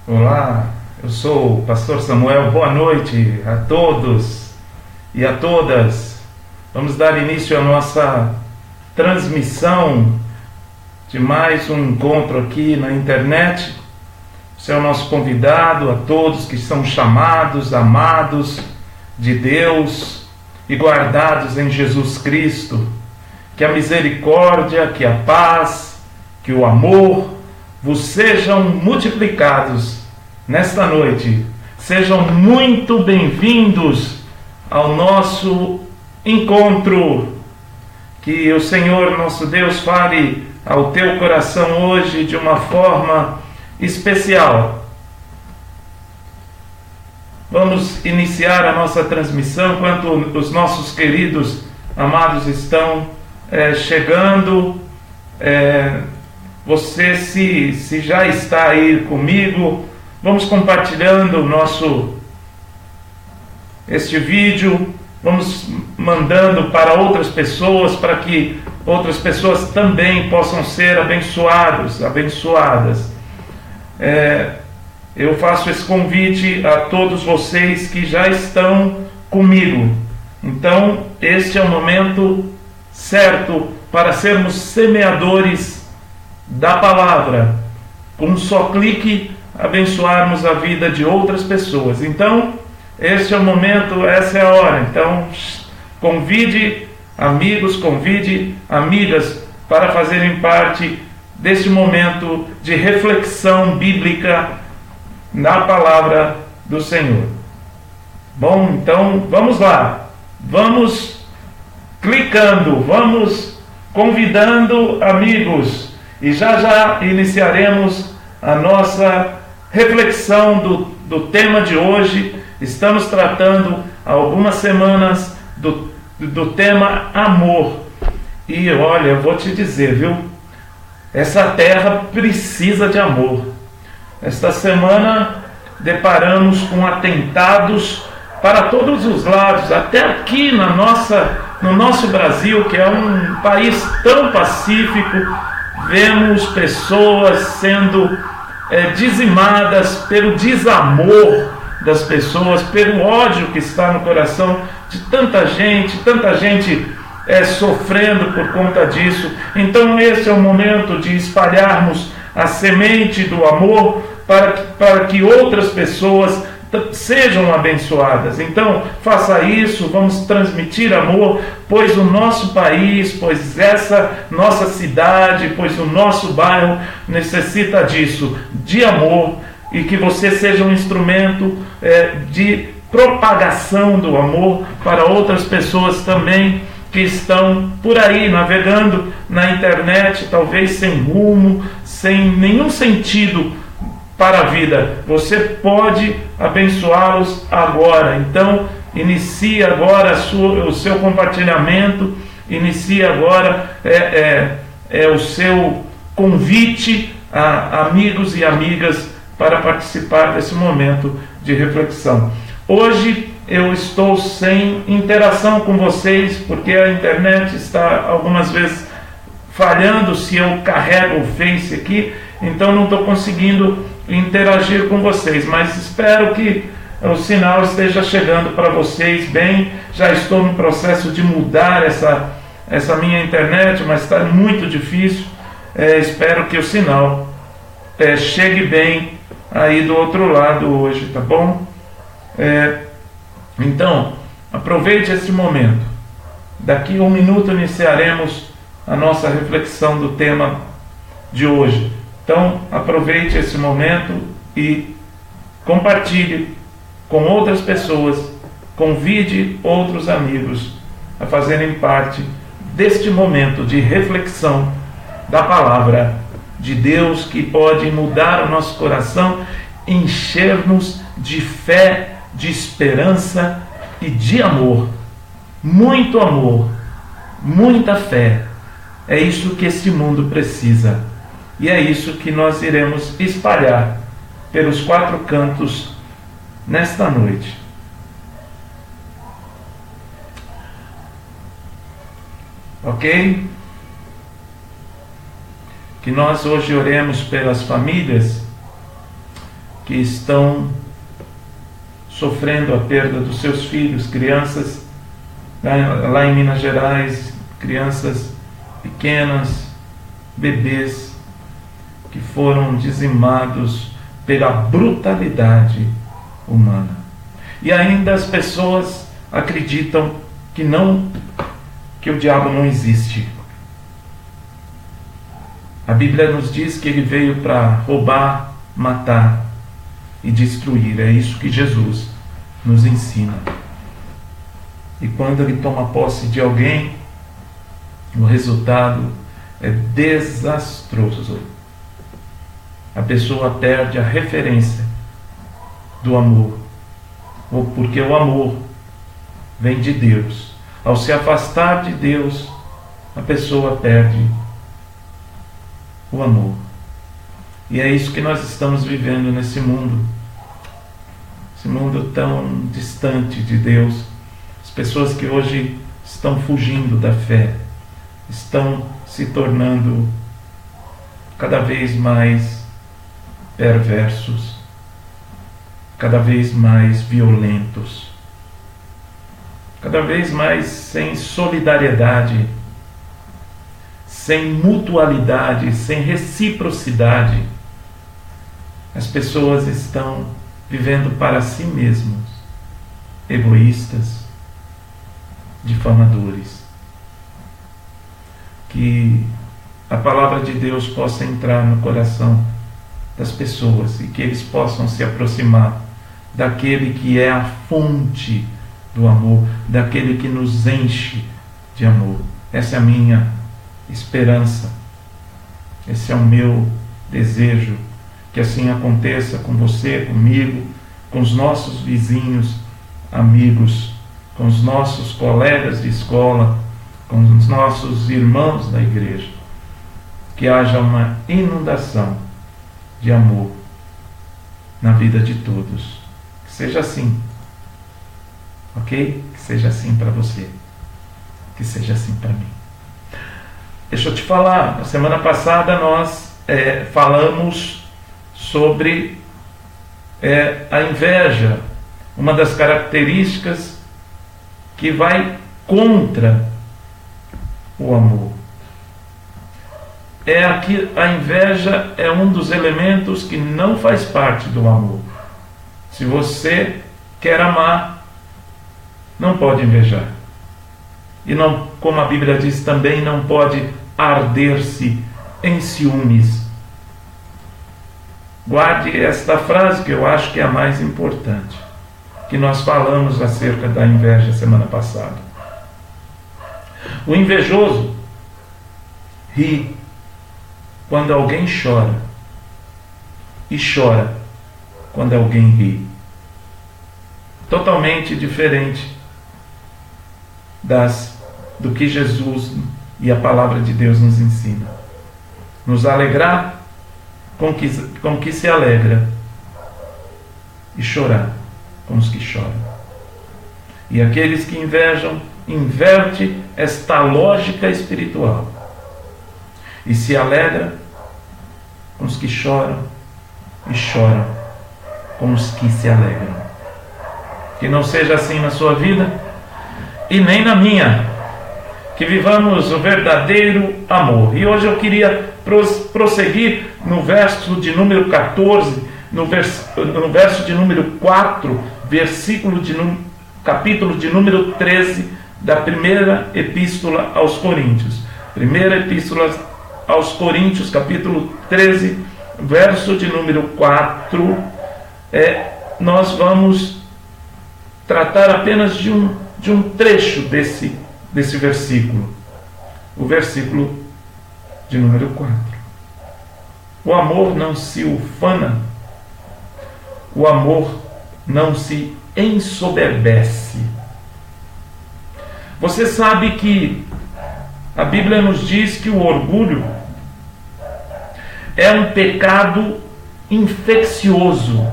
Olá, eu sou o pastor Samuel. Boa noite a todos e a todas. Vamos dar início à nossa transmissão de mais um encontro aqui na internet. Você é o nosso convidado, a todos que são chamados, amados de Deus e guardados em Jesus Cristo. Que a misericórdia, que a paz, que o amor vos sejam multiplicados nesta noite. Sejam muito bem-vindos ao nosso encontro. Que o Senhor nosso Deus fale ao teu coração hoje de uma forma especial. Vamos iniciar a nossa transmissão enquanto os nossos queridos amados estão chegando. Você se já está aí comigo, vamos compartilhando este vídeo, vamos mandando para outras pessoas, para que outras pessoas também possam ser abençoadas. Eu faço esse convite a todos vocês que já estão comigo. Então, este é o momento certo para sermos semeadores da palavra, com um só clique abençoarmos a vida de outras pessoas. Então, este é o momento, essa é a hora. Então, convide amigos, convide amigas para fazerem parte deste momento de reflexão bíblica na palavra do Senhor. Bom, então vamos lá, vamos clicando, vamos convidando amigos. E já iniciaremos a nossa reflexão do tema de hoje. Estamos tratando há algumas semanas do tema amor. E olha, eu vou te dizer, viu? Essa terra precisa de amor. Esta semana deparamos com atentados para todos os lados, até aqui no nosso Brasil, que é um país tão pacífico. Vemos pessoas sendo dizimadas pelo desamor das pessoas, pelo ódio que está no coração de tanta gente sofrendo por conta disso. Então esse é o momento de espalharmos a semente do amor para que outras pessoas sejam abençoadas. Então faça isso, vamos transmitir amor, pois o nosso país, pois essa nossa cidade, pois o nosso bairro necessita disso, de amor, e que você seja um instrumento de propagação do amor para outras pessoas também que estão por aí navegando na internet, talvez sem rumo, sem nenhum sentido para a vida. Você pode abençoá-los agora. Então inicie agora o seu compartilhamento, inicie agora o seu convite a amigos e amigas para participar desse momento de reflexão. Hoje eu estou sem interação com vocês, porque a internet está algumas vezes falhando se eu carrego o Face aqui, então não estou conseguindo interagir com vocês, mas espero que o sinal esteja chegando para vocês bem. Já estou no processo de mudar essa minha internet, mas está muito difícil. Espero que o sinal chegue bem aí do outro lado hoje, tá bom? Então, aproveite esse momento. Daqui a um minuto iniciaremos a nossa reflexão do tema de hoje. Então, aproveite esse momento e compartilhe com outras pessoas, convide outros amigos a fazerem parte deste momento de reflexão da palavra de Deus, que pode mudar o nosso coração, encher-nos de fé, de esperança e de amor. Muito amor, muita fé. É isso que este mundo precisa. E é isso que nós iremos espalhar pelos quatro cantos nesta noite. Ok? Que nós hoje oremos pelas famílias que estão sofrendo a perda dos seus filhos, crianças lá em Minas Gerais, crianças pequenas, bebês, que foram dizimados pela brutalidade humana. E ainda as pessoas acreditam que o diabo não existe. A Bíblia nos diz que ele veio para roubar, matar e destruir. É isso que Jesus nos ensina. E quando ele toma posse de alguém, o resultado é desastroso. A pessoa perde a referência do amor, ou porque o amor vem de Deus. Ao se afastar de Deus, a pessoa perde o amor. E é isso que nós estamos vivendo nesse mundo. Esse mundo tão distante de Deus. As pessoas que hoje estão fugindo da fé, estão se tornando cada vez mais perversos, cada vez mais violentos, cada vez mais sem solidariedade, sem mutualidade, sem reciprocidade. As pessoas estão vivendo para si mesmos, egoístas, difamadores. Que a palavra de Deus possa entrar no coração das pessoas e que eles possam se aproximar daquele que é a fonte do amor, daquele que nos enche de amor. Essa é a minha esperança, esse é o meu desejo, que assim aconteça com você, comigo, com os nossos vizinhos, amigos, com os nossos colegas de escola, com os nossos irmãos da igreja, que haja uma inundação de amor na vida de todos. Que seja assim, ok? Que seja assim para você, que seja assim para mim. Deixa eu te falar, na semana passada nós falamos sobre a inveja, uma das características que vai contra o amor. Aqui a inveja é um dos elementos que não faz parte do amor. Se você quer amar, não pode invejar. E não, como a Bíblia diz, também não pode arder-se em ciúmes. Guarde esta frase, que eu acho que é a mais importante, que nós falamos acerca da inveja semana passada. O invejoso ri quando alguém chora e chora quando alguém ri. Totalmente diferente do que Jesus e a palavra de Deus nos ensina. Nos alegrar com que se alegra e chorar com os que choram. E aqueles que invejam, inverte esta lógica espiritual e se alegra com os que choram e choram com os que se alegram. Que não seja assim na sua vida e nem na minha. Que vivamos o verdadeiro amor. E hoje eu queria prosseguir no verso de número 14, no verso de número 4, capítulo de número 13 da primeira epístola aos Coríntios. Primeira epístola aos Coríntios, capítulo 13, verso de número 4. Nós vamos tratar apenas de um trecho desse versículo. O versículo de número 4. O amor não se ufana, o amor não se ensoberbece. Você sabe que a Bíblia nos diz que o orgulho é um pecado infeccioso,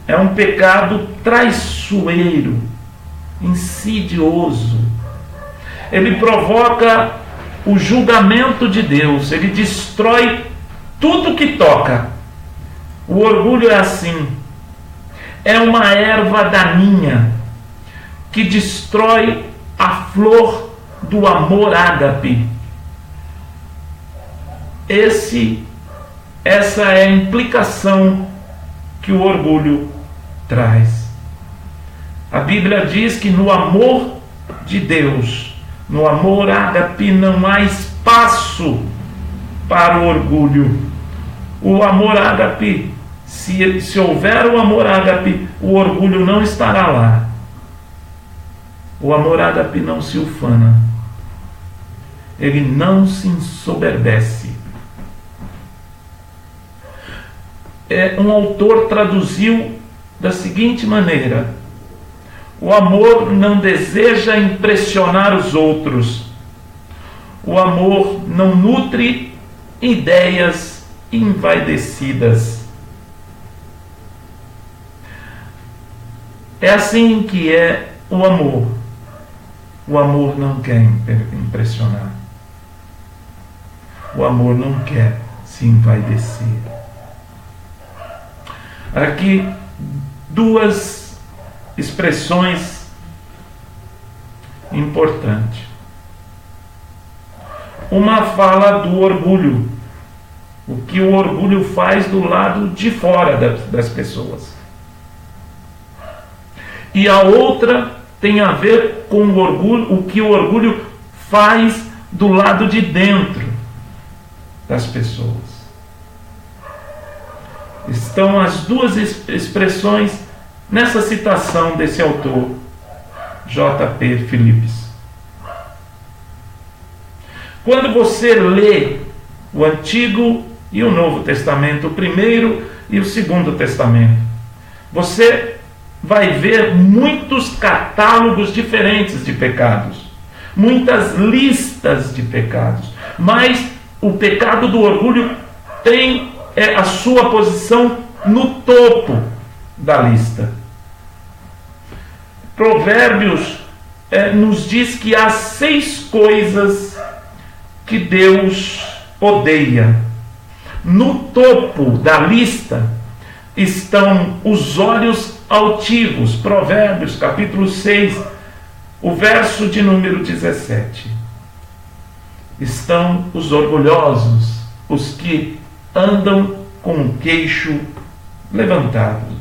é um pecado traiçoeiro, insidioso. Ele provoca o julgamento de Deus, ele destrói tudo que toca. O orgulho é assim. É uma erva daninha que destrói a flor do amor ágape. Essa é a implicação que o orgulho traz. A Bíblia diz que no amor de Deus, no amor ágape, não há espaço para o orgulho. O amor ágape, se houver o amor ágape, o orgulho não estará lá. O amor ágape não se ufana. Ele não se ensoberbece. Um autor traduziu da seguinte maneira: o amor não deseja impressionar os outros. O amor não nutre ideias envaidecidas. É assim que é o amor. O amor não quer impressionar. O amor não quer se envaidecer. Aqui, duas expressões importantes. Uma fala do orgulho, o que o orgulho faz do lado de fora das pessoas. E a outra tem a ver com o orgulho, o que o orgulho faz do lado de dentro das pessoas. Estão as duas expressões nessa citação desse autor, J.P. Phillips. Quando você lê o Antigo e o Novo Testamento, o Primeiro e o Segundo Testamento, você vai ver muitos catálogos diferentes de pecados, muitas listas de pecados, mas o pecado do orgulho tem a sua posição no topo da lista. Provérbios nos diz que há 6 coisas que Deus odeia. No topo da lista estão os olhos altivos. Provérbios capítulo 6, o verso de número 17. Estão os orgulhosos, os que andam com o queixo levantado.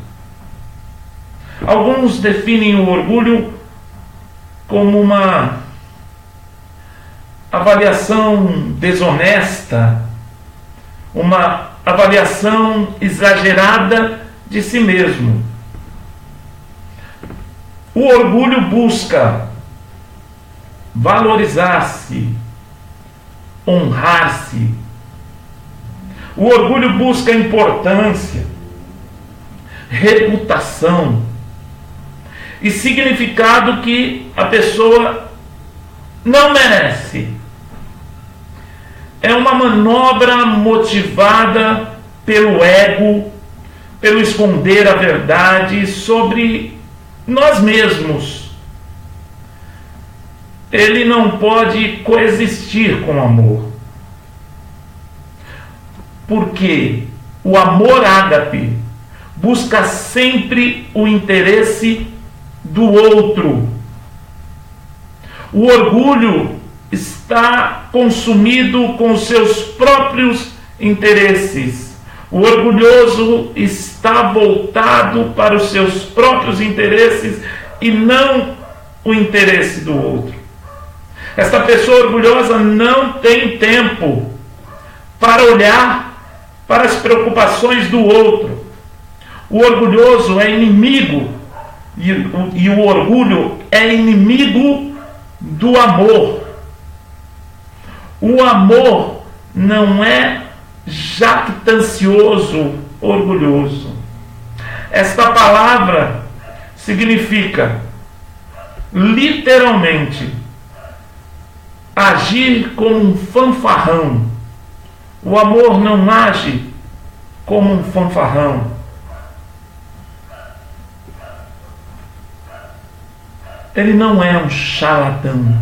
Alguns definem o orgulho como uma avaliação desonesta, uma avaliação exagerada de si mesmo. O orgulho busca valorizar-se, honrar-se. O orgulho busca importância, reputação e significado que a pessoa não merece. É uma manobra motivada pelo ego, pelo esconder a verdade sobre nós mesmos. Ele não pode coexistir com o amor. Porque o amor ágape busca sempre o interesse do outro. O orgulho está consumido com os seus próprios interesses. O orgulhoso está voltado para os seus próprios interesses e não o interesse do outro. Esta pessoa orgulhosa não tem tempo para olhar para as preocupações do outro. O orgulhoso é inimigo e o orgulho é inimigo do amor. O amor não é jactancioso, orgulhoso. Esta palavra significa literalmente agir como um fanfarrão. O amor não age como um fanfarrão. Ele não é um charlatão,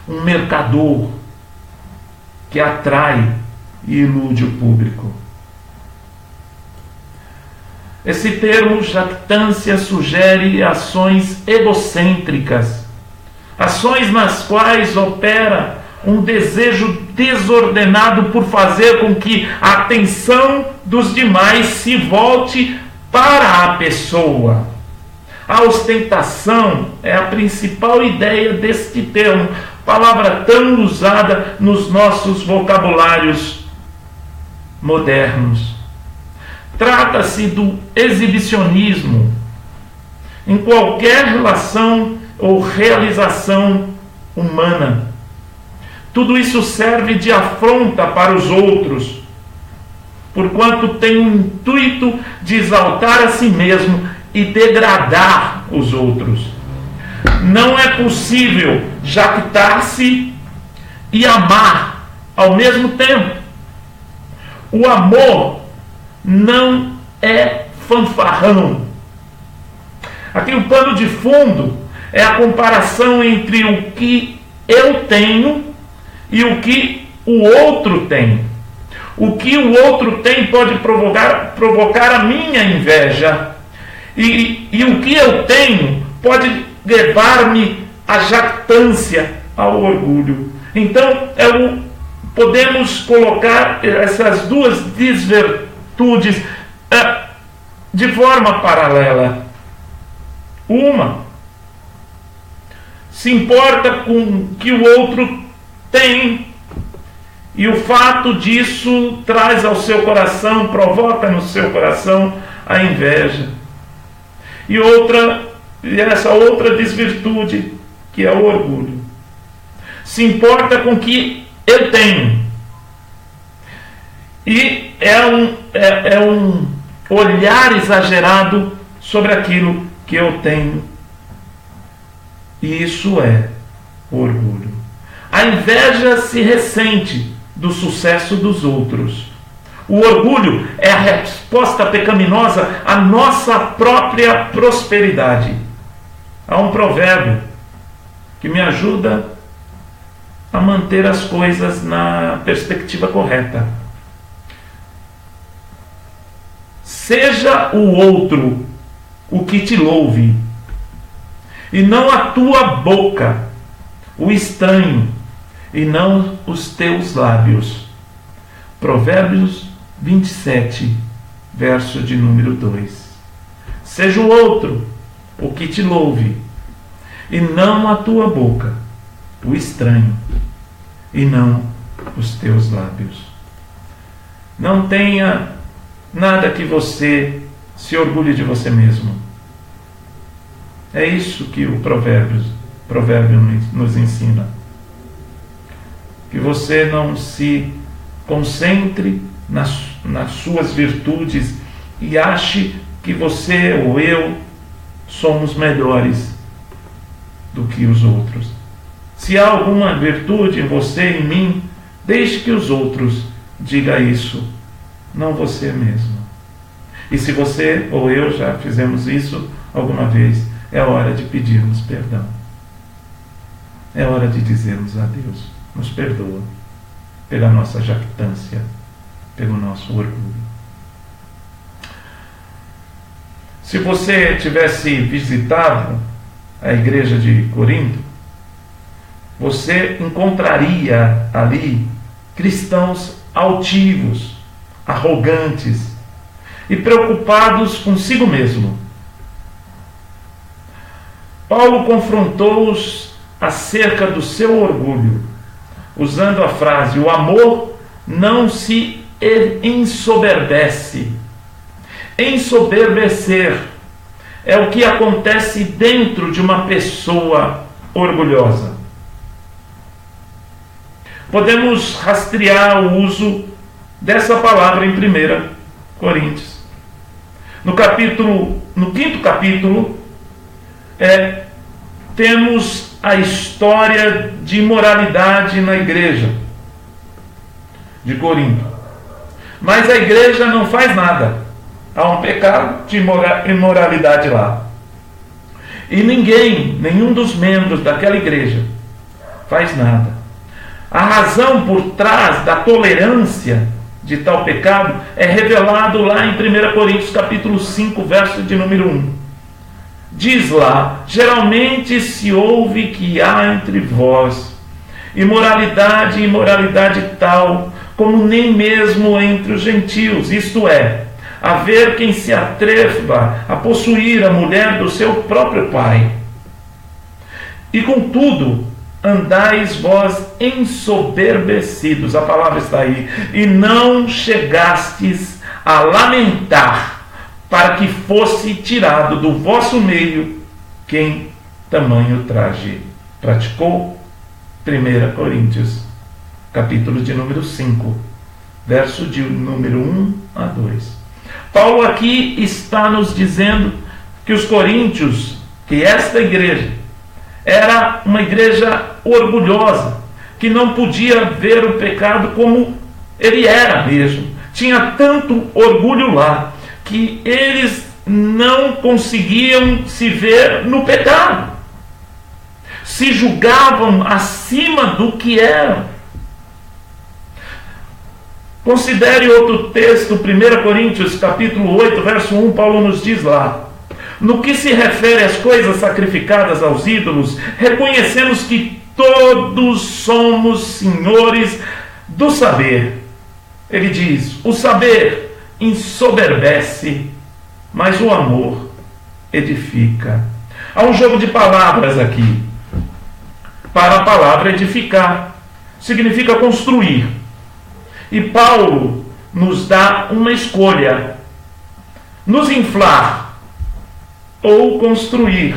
um mercador que atrai e ilude o público. Esse termo jactância sugere ações egocêntricas, ações nas quais opera um desejo desordenado por fazer com que a atenção dos demais se volte para a pessoa. A ostentação é a principal ideia deste termo, palavra tão usada nos nossos vocabulários modernos. Trata-se do exibicionismo em qualquer relação ou realização humana. Tudo isso serve de afronta para os outros, porquanto tem o intuito de exaltar a si mesmo e degradar os outros. Não é possível jactar-se e amar ao mesmo tempo. O amor não é fanfarrão. Aqui o pano de fundo é a comparação entre o que eu tenho e o que o outro tem. O que o outro tem pode provocar a minha inveja. E o que eu tenho pode levar-me à jactância, ao orgulho. Então, podemos colocar essas duas desvirtudes de forma paralela. Uma se importa com o que o outro tem, e o fato disso traz ao seu coração, provoca no seu coração a inveja. E essa outra desvirtude, que é o orgulho, se importa com o que eu tenho. E é um olhar exagerado sobre aquilo que eu tenho. E isso é orgulho. A inveja se ressente do sucesso dos outros. O orgulho é a resposta pecaminosa à nossa própria prosperidade. Há um provérbio que me ajuda a manter as coisas na perspectiva correta. Seja o outro o que te louve, e não a tua boca, o estranho, e não os teus lábios. Provérbios 27, verso de número 2. Seja o outro o que te louve, e não a tua boca, o estranho, e não os teus lábios. Não tenha nada que você se orgulhe de você mesmo. É isso que o provérbio nos ensina. Que você não se concentre nas suas virtudes e ache que você ou eu somos melhores do que os outros. Se há alguma virtude em você e em mim, deixe que os outros digam isso, não você mesmo. E se você ou eu já fizemos isso alguma vez, é hora de pedirmos perdão. É hora de dizermos a Deus: nos perdoa pela nossa jactância, pelo nosso orgulho. Se você tivesse visitado a igreja de Corinto, você encontraria ali cristãos altivos, arrogantes e preocupados consigo mesmo. Paulo confrontou-os acerca do seu orgulho, usando a frase: o amor não se ensoberbece. Ensoberbecer é o que acontece dentro de uma pessoa orgulhosa. Podemos rastrear o uso dessa palavra em 1 Coríntios. No 5º capítulo, temos a história de imoralidade na igreja de Corinto. Mas a igreja não faz nada. Há um pecado de imoralidade lá. E nenhum dos membros daquela igreja faz nada. A razão por trás da tolerância de tal pecado é revelado lá em 1 Coríntios capítulo 5, verso de número 1. Diz lá: geralmente se ouve que há entre vós imoralidade, imoralidade tal, como nem mesmo entre os gentios, isto é, haver quem se atreva a possuir a mulher do seu próprio pai. E contudo, andais vós ensoberbecidos, a palavra está aí, e não chegastes a lamentar, para que fosse tirado do vosso meio quem tamanho traje praticou. 1 Coríntios, capítulo de número 5, verso de número 1 a 2. Paulo aqui está nos dizendo que os coríntios, que esta igreja, era uma igreja orgulhosa, que não podia ver o pecado como ele era mesmo. Tinha tanto orgulho lá, que eles não conseguiam se ver no pecado. Se julgavam acima do que eram. Considere outro texto, 1 Coríntios capítulo 8, verso 1, Paulo nos diz lá: no que se refere às coisas sacrificadas aos ídolos, reconhecemos que todos somos senhores do saber. Ele diz: o saber ensoberbece, mas o amor edifica. Há um jogo de palavras aqui. Para a palavra edificar significa construir. E Paulo nos dá uma escolha: nos inflar ou construir.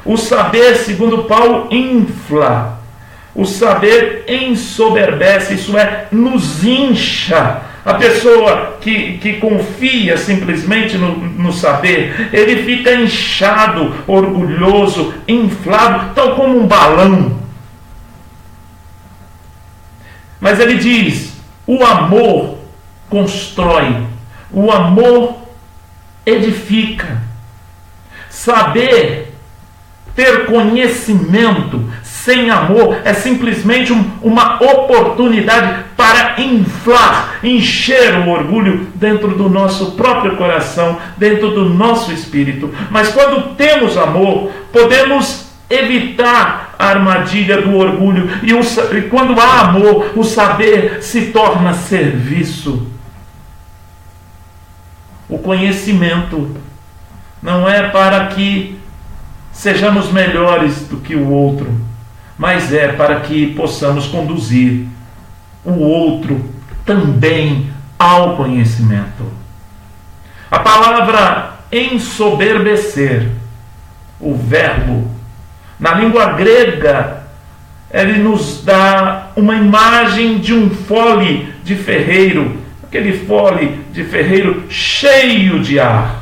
O saber, segundo Paulo, infla. O saber ensoberbece, isso é, nos incha. A pessoa que confia simplesmente no saber, ele fica inchado, orgulhoso, inflado, tal como um balão. Mas ele diz: o amor constrói, o amor edifica. Saber, ter conhecimento sem amor é simplesmente uma oportunidade para inflar, encher o orgulho dentro do nosso próprio coração, dentro do nosso espírito. Mas quando temos amor, podemos evitar a armadilha do orgulho. E quando há amor, o saber se torna serviço. O conhecimento não é para que sejamos melhores do que o outro, mas é para que possamos conduzir o outro também ao conhecimento. A palavra ensoberbecer, o verbo, na língua grega, ele nos dá uma imagem de um fole de ferreiro, aquele fole de ferreiro cheio de ar.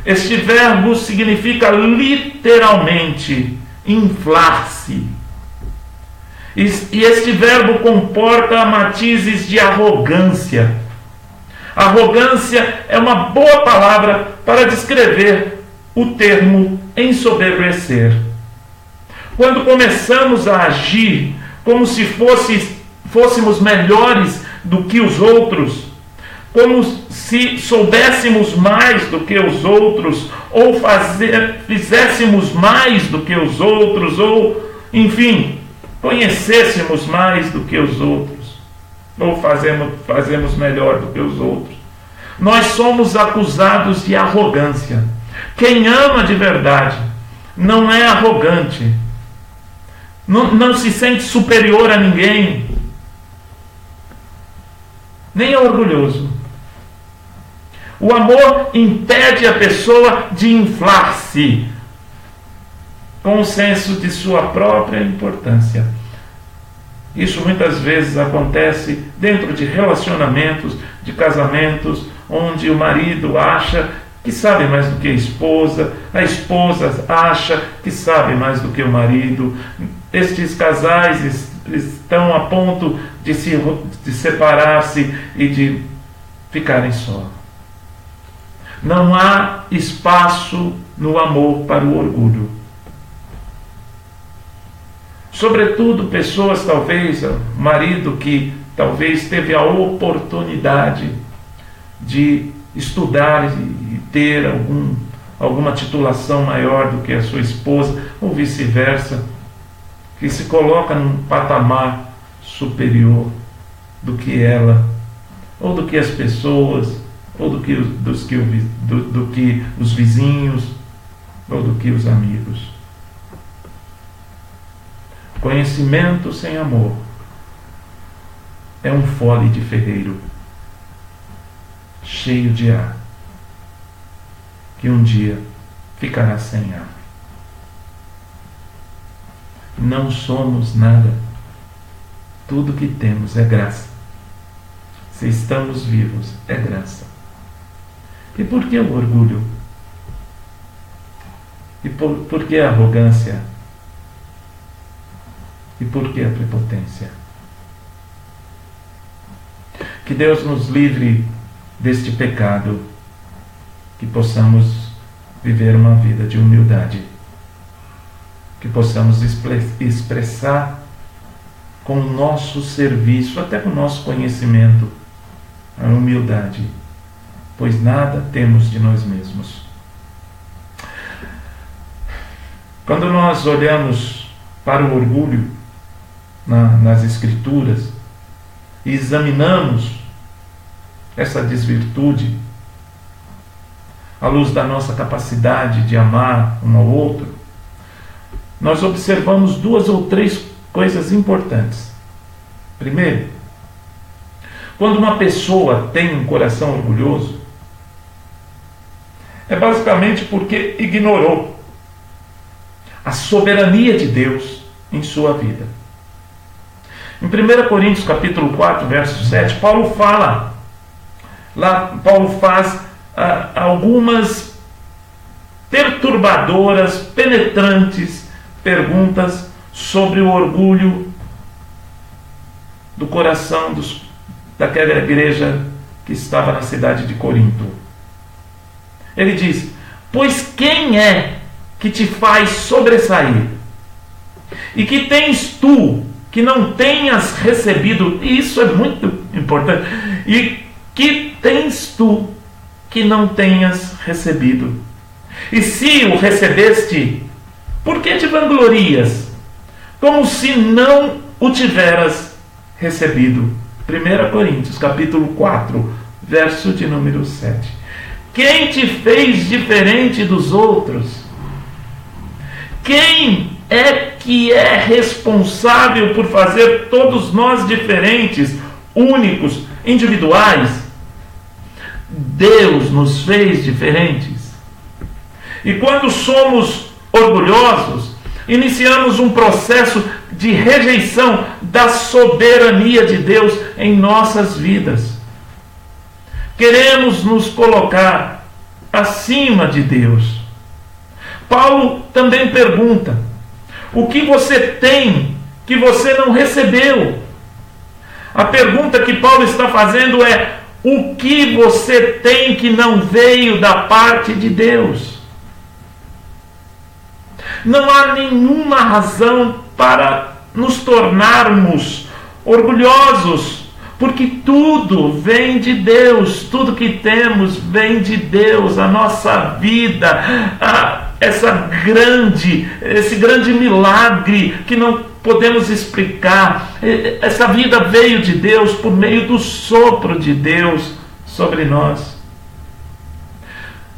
Este verbo significa literalmente inflar-se. E este verbo comporta matizes de arrogância. Arrogância é uma boa palavra para descrever o termo ensoberbecer. Quando começamos a agir como se fôssemos melhores do que os outros, como se soubéssemos mais do que os outros, ou fizéssemos mais do que os outros, ou, enfim, conhecêssemos mais do que os outros, ou fazemos melhor do que os outros, nós somos acusados de arrogância. Quem ama de verdade não é arrogante, não se sente superior a ninguém, nem é orgulhoso. O amor impede a pessoa de inflar-se com o senso de sua própria importância. Isso muitas vezes acontece dentro de relacionamentos, de casamentos, onde o marido acha que sabe mais do que a esposa acha que sabe mais do que o marido. Estes casais estão a ponto de separar-se e de ficarem só. Não há espaço no amor para o orgulho. Sobretudo pessoas, talvez, marido que talvez teve a oportunidade de estudar e ter alguma titulação maior do que a sua esposa, ou vice-versa, que se coloca num patamar superior do que ela, ou do que as pessoas, ou do que os vizinhos, ou do que os amigos. Conhecimento sem amor é um fole de ferreiro, cheio de ar, que um dia ficará sem ar. Não somos nada. Tudo que temos é graça. Se estamos vivos, é graça. E por que o orgulho? E por que a arrogância? E por que a prepotência? Que Deus nos livre deste pecado, que possamos viver uma vida de humildade, que possamos expressar com o nosso serviço, até com o nosso conhecimento, a humildade, pois nada temos de nós mesmos. Quando nós olhamos para o orgulho nas Escrituras e examinamos essa desvirtude à luz da nossa capacidade de amar um ao outro, nós observamos 2 ou 3 coisas importantes. Primeiro, quando uma pessoa tem um coração orgulhoso, é basicamente porque ignorou a soberania de Deus em sua vida. Em 1 Coríntios capítulo 4, verso 7, Paulo faz algumas perturbadoras, penetrantes perguntas sobre o orgulho do coração daquela igreja que estava na cidade de Corinto. Ele diz: pois quem é que te faz sobressair? E que tens tu que não tenhas recebido? E isso é muito importante. E que tens tu que não tenhas recebido? E se o recebeste, por que te vanglorias, como se não o tiveras recebido? 1 Coríntios capítulo 4, verso de número 7. Quem te fez diferente dos outros? Quem é que é responsável por fazer todos nós diferentes, únicos, individuais? Deus nos fez diferentes. E quando somos orgulhosos, iniciamos um processo de rejeição da soberania de Deus em nossas vidas. Queremos nos colocar acima de Deus. Paulo também pergunta: o que você tem que você não recebeu? A pergunta que Paulo está fazendo é: o que você tem que não veio da parte de Deus? Não há nenhuma razão para nos tornarmos orgulhosos, porque tudo vem de Deus, tudo que temos vem de Deus, a nossa vida, esse grande milagre que não podemos explicar. Essa vida veio de Deus por meio do sopro de Deus sobre nós.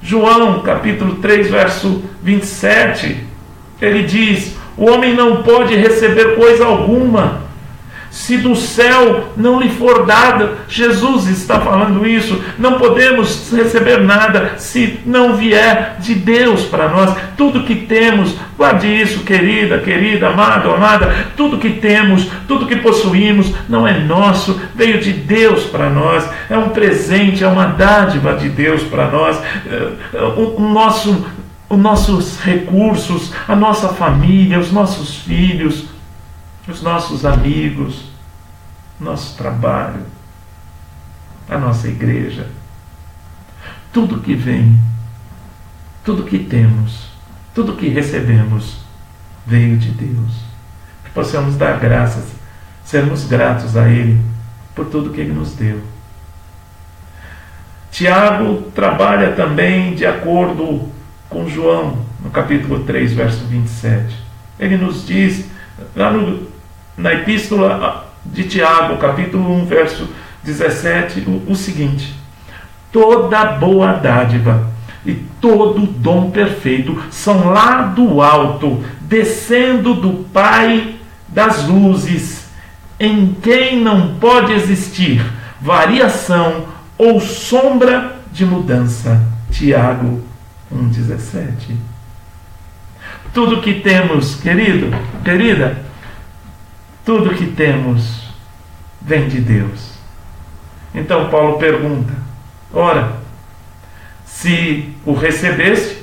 João capítulo 3, verso 27, ele diz: o homem não pode receber coisa alguma se do céu não lhe for dada. Jesus está falando isso. Não podemos receber nada se não vier de Deus para nós. Tudo que temos, guarde isso, querida, amado, amada, tudo que temos, tudo que possuímos, não é nosso, veio de Deus para nós. É um presente, é uma dádiva de Deus para nós. Os nossos recursos, a nossa família, os nossos filhos, os nossos amigos, nosso trabalho, a nossa igreja, tudo que vem, tudo que temos, tudo que recebemos, veio de Deus. Que possamos dar graças, sermos gratos a Ele por tudo que Ele nos deu. Tiago trabalha também de acordo com João, no capítulo 3, verso 27. Ele nos diz, lá na epístola de Tiago, capítulo 1, verso 17, o seguinte: toda boa dádiva e todo dom perfeito são lá do alto, descendo do Pai das luzes, em quem não pode existir variação ou sombra de mudança. Tiago 1,17. Tudo que temos, querido, querida, tudo que temos vem de Deus. Então Paulo pergunta: ora, se o recebeste,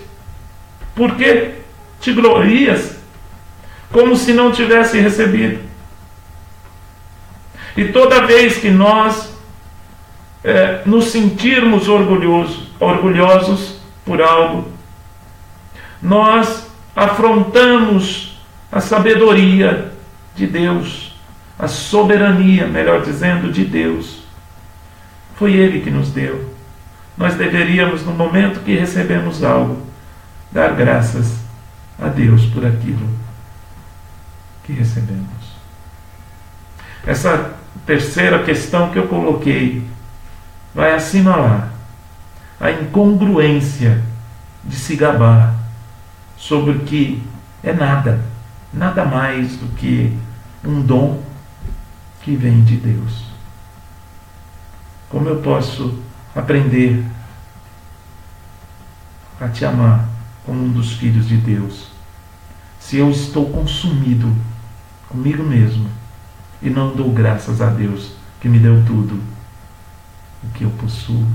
por que te glorias como se não tivesse recebido? E toda vez que nós nos sentirmos orgulhosos por algo, nós afrontamos a sabedoria de Deus, a soberania, melhor dizendo, de Deus. Foi Ele que nos deu. Nós deveríamos, no momento que recebemos algo, dar graças a Deus por aquilo que recebemos. Essa terceira questão que eu coloquei vai assinalar a incongruência de se gabar sobre o que é nada mais do que um dom que vem de Deus. Como eu posso aprender a te amar como um dos filhos de Deus, se eu estou consumido comigo mesmo e não dou graças a Deus que me deu tudo o que eu possuo?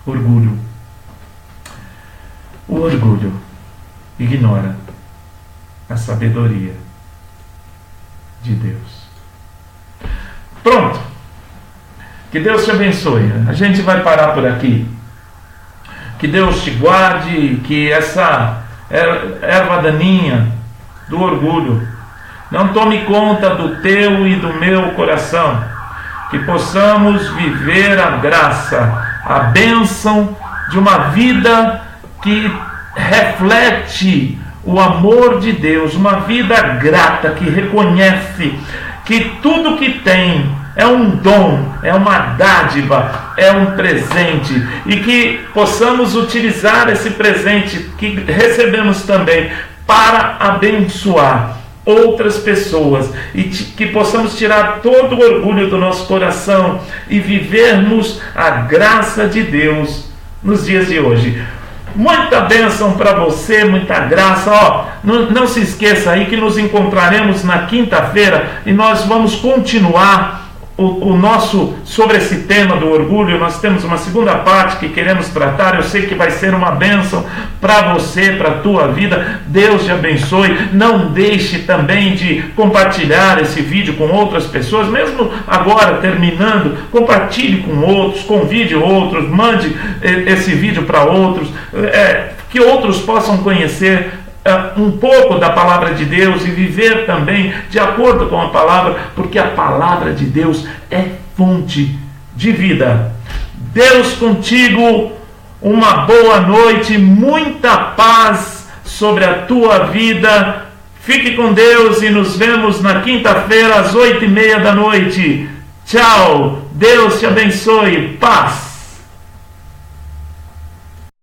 Orgulho. O orgulho ignora a sabedoria de Deus. Pronto. Que Deus te abençoe. A gente vai parar por aqui. Que Deus te guarde, que essa erva daninha do orgulho não tome conta do teu e do meu coração. Que possamos viver a graça, a bênção de uma vida que reflete o amor de Deus, uma vida grata, que reconhece que tudo que tem é um dom, é uma dádiva, é um presente, e que possamos utilizar esse presente que recebemos também para abençoar outras pessoas, e que possamos tirar todo o orgulho do nosso coração e vivermos a graça de Deus nos dias de hoje. Muita bênção para você, muita graça. Não se esqueça aí que nos encontraremos na quinta-feira e nós vamos continuar o nosso, sobre esse tema do orgulho. Nós temos uma segunda parte que queremos tratar. Eu sei que vai ser uma bênção para você, para a tua vida. Deus te abençoe. Não deixe também de compartilhar esse vídeo com outras pessoas, mesmo agora terminando. Compartilhe com outros, convide outros, mande esse vídeo para outros, que outros possam conhecer um pouco da palavra de Deus e viver também de acordo com a palavra, porque a palavra de Deus é fonte de vida. Deus contigo, uma boa noite, muita paz sobre a tua vida. Fique com Deus e nos vemos na quinta-feira às 20h30 da noite. Tchau, Deus te abençoe, paz.